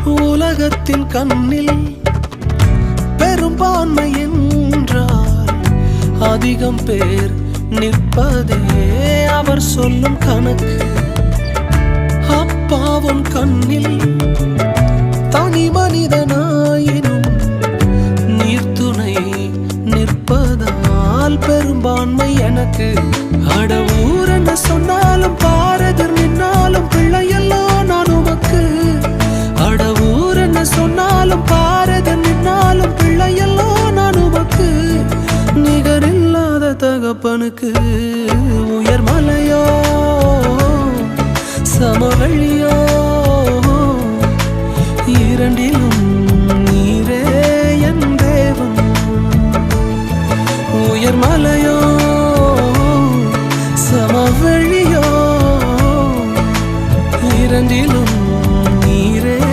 உலகத்தின் கண்ணில் பெரும்பான்மை என்றால் அதிகம் பேர் நிற்பதே அவர் சொல்லும் கணக்கு. அப்பாவும் கண்ணில் தனி மனிதனாயினும் நீர்த்துணை நிற்பதால் பெரும்பான்மை எனக்கு. அட ஊர் என்ன சொன்னாலும் பாரதர் நின்னாலும் பிள்ளையெல்லாம் நான் உமக்கு. அட ஊர் என்ன சொன்னாலும் பாரதர் நின்னாலும் பிள்ளையெல்லாம் நான் உமக்கு. நிகரில்லாத தகப்பனுக்கு உயர் மலையோ சமவெளியோ இரண்டிலும்